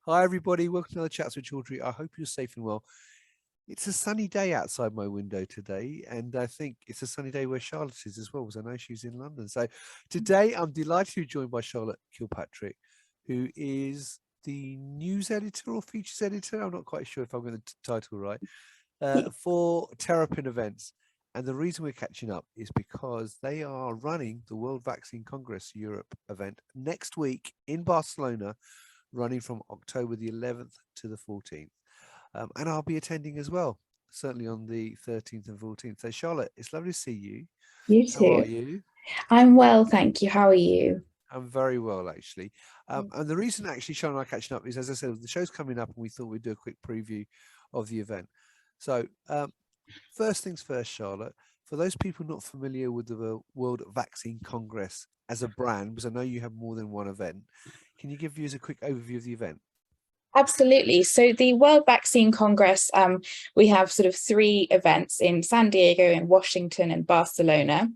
Hi, everybody. Welcome to another Chats with Chaudhry. I hope you're safe and well. It's a sunny day outside my window today, and I think it's a sunny day where Charlotte is as well, because I know she's in London. So today I'm delighted to be joined by Charlotte Kilpatrick, who is the news editor or features editor. I'm not quite sure if I'm going to title right, for Terrapinn events. And the reason we're catching up is because they are running the World Vaccine Congress Europe event next week in Barcelona, running from October the 11th to the 14th. And I'll be attending as well, certainly on the 13th and 14th. So, Charlotte, it's lovely to see you. You How are too. you? I'm well, thank you. How are you? I'm very well, actually. And the reason, actually, Charlotte and I are catching up is, as I said, the show's coming up, and we thought we'd do a quick preview of the event. So, first things first, Charlotte, for those people not familiar with the World Vaccine Congress as a brand, because I know you have more than one event, can you give us a quick overview of the event? Absolutely. So the World Vaccine Congress, we have sort of three events in San Diego, in Washington, and Barcelona.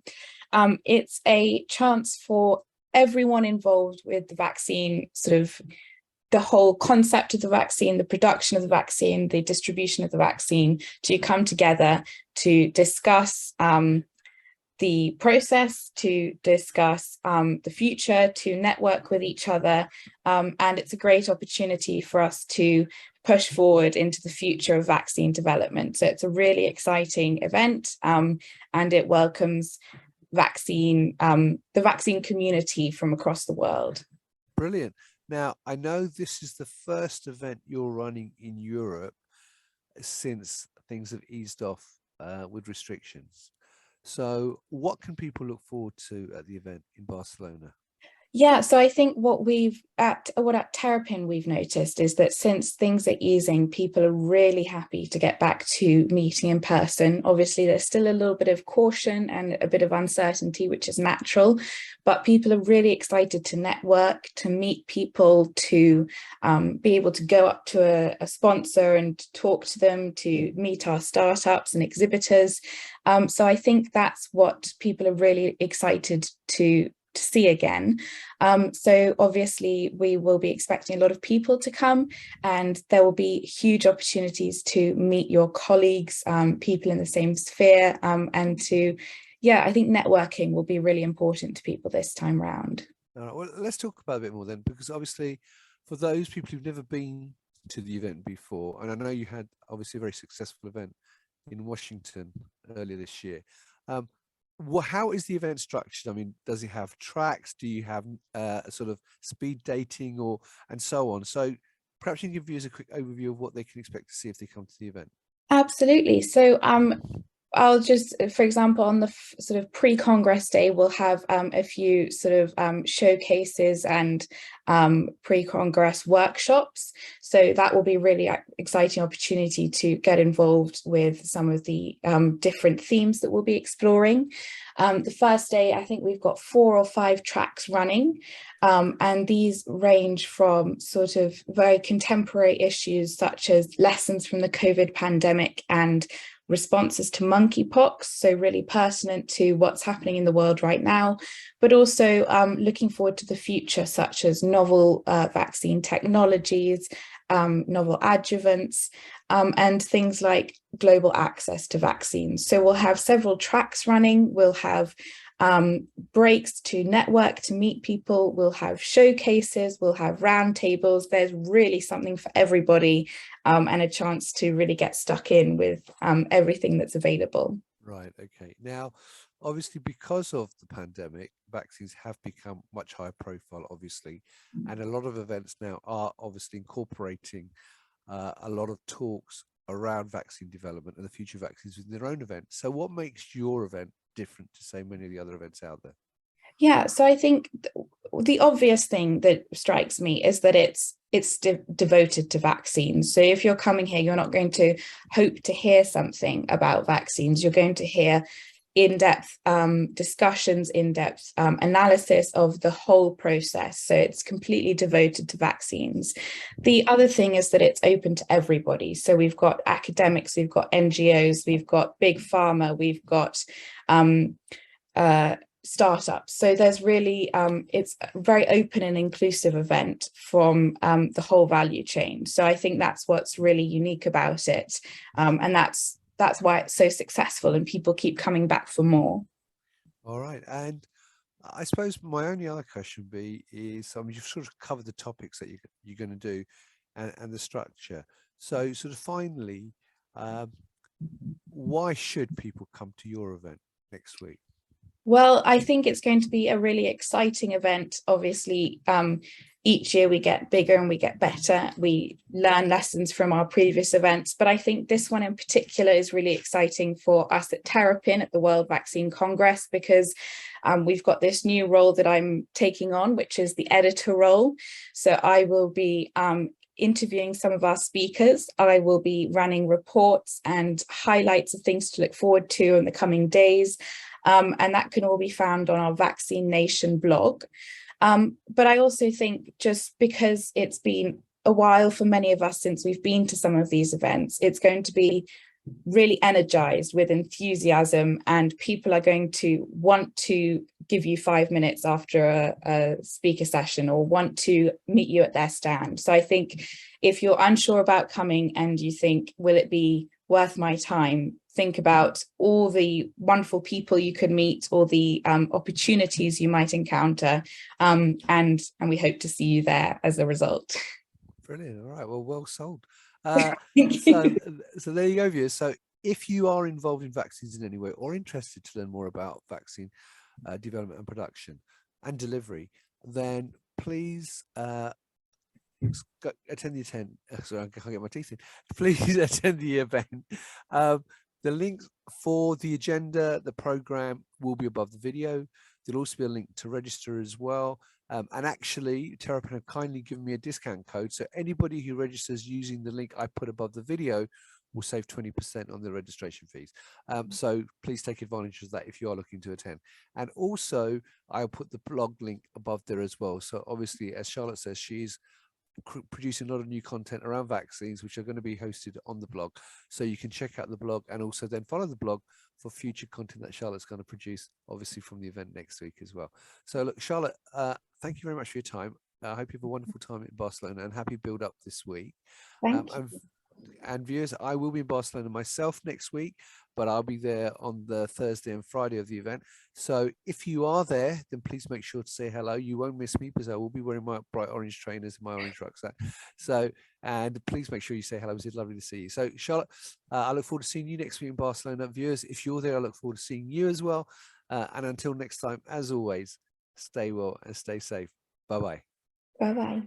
It's a chance for everyone involved with the vaccine, sort of the whole concept of the vaccine, the production of the vaccine, the distribution of the vaccine, to come together to discuss the process, to discuss the future, to network with each other. And it's a great opportunity for us to push forward into the future of vaccine development. So it's a really exciting event, and it welcomes the vaccine community from across the world. Brilliant. Now, I know this is the first event you're running in Europe since things have eased off with restrictions. So, what can people look forward to at the event in Barcelona? Yeah, so I think at Terrapinn we've noticed is that since things are easing, people are really happy to get back to meeting in person. Obviously, there's still a little bit of caution and a bit of uncertainty, which is natural, but people are really excited to network, to meet people, to be able to go up to a sponsor and talk to them, to meet our startups and exhibitors. So I think that's what people are really excited to see again. So obviously we will be expecting a lot of people to come, and there will be huge opportunities to meet your colleagues, people in the same sphere, and I think networking will be really important to people this time around. All right, well, let's talk about it a bit more then, because obviously, for those people who've never been to the event before, and I know you had obviously a very successful event in Washington earlier this year. How is the event structured? I mean, does it have tracks? Do you have a sort of speed dating and so on? So perhaps you can give us a quick overview of what they can expect to see if they come to the event. Absolutely. So I'll just, for example, on the sort of pre-Congress day, we'll have a few sort of showcases and pre-Congress workshops. So that will be really exciting opportunity to get involved with some of the different themes that we'll be exploring. The first day, I think we've got 4 or 5 tracks running, and these range from sort of very contemporary issues such as lessons from the COVID pandemic and responses to monkeypox, so really pertinent to what's happening in the world right now, but also looking forward to the future, such as novel vaccine technologies, novel adjuvants, and things like global access to vaccines. So we'll have several tracks running, we'll have breaks to network, to meet people, we'll have showcases, we'll have roundtables. There's really something for everybody, and a chance to really get stuck in with everything that's available. Right. Okay. Now, obviously, because of the pandemic, vaccines have become much higher profile, obviously, and a lot of events now are obviously incorporating a lot of talks around vaccine development and the future of vaccines within their own event. So, what makes your event different to, say, many of the other events out there? Yeah, so I think the obvious thing that strikes me is that it's devoted to vaccines. So if you're coming here, you're not going to hope to hear something about vaccines. You're going to hear in-depth discussions, in-depth analysis of the whole process. So it's completely devoted to vaccines. The other thing is that it's open to everybody. So we've got academics, we've got NGOs, we've got big pharma, we've got startups. So there's really, it's a very open and inclusive event from the whole value chain. So I think that's what's really unique about it. And that's why it's so successful and people keep coming back for more. All right. And I suppose my only other question would be is, I mean, you've sort of covered the topics that you're going to do and the structure. So sort of finally, why should people come to your event next week? Well, I think it's going to be a really exciting event. Obviously, each year we get bigger and we get better. We learn lessons from our previous events, but I think this one in particular is really exciting for us at Terrapinn at the World Vaccine Congress, because we've got this new role that I'm taking on, which is the editor role. So I will be interviewing some of our speakers. I will be running reports and highlights of things to look forward to in the coming days. And that can all be found on our Vaccine Nation blog. But I also think, just because it's been a while for many of us since we've been to some of these events, it's going to be really energized with enthusiasm, and people are going to want to give you 5 minutes after a speaker session, or want to meet you at their stand. So I think if you're unsure about coming and you think, will it be worth my time, think about all the wonderful people you could meet, or the opportunities you might encounter, and we hope to see you there as a result. Brilliant. All right. Well sold. Thank So you. there you go, viewers. So if you are involved in vaccines in any way, or interested to learn more about vaccine development and production and delivery, then please attend the event. Sorry, I can't get my teeth in. Please attend the event. The links for the agenda, the program, will be above the video. There'll also be a link to register as well. And actually, Terrapinn have kindly given me a discount code. So anybody who registers using the link I put above the video will save 20% on the registration fees. So please take advantage of that if you are looking to attend. And also, I'll put the blog link above there as well. So obviously, as Charlotte says, she's producing a lot of new content around vaccines, which are going to be hosted on the blog. So you can check out the blog and also then follow the blog for future content that Charlotte's going to produce, obviously from the event next week as well. So look, Charlotte, thank you very much for your time. I hope you have a wonderful time in Barcelona, and happy build up this week. Thank you. And viewers, I will be in Barcelona myself next week, but I'll be there on the Thursday and Friday of the event. So if you are there, then please make sure to say hello. You won't miss me, because I will be wearing my bright orange trainers and my orange rucksack. So, and please make sure you say hello. It's lovely to see you. So Charlotte, I look forward to seeing you next week in Barcelona. Viewers, if you're there, I look forward to seeing you as well. And until next time, as always, stay well and stay safe. Bye-bye. Bye-bye.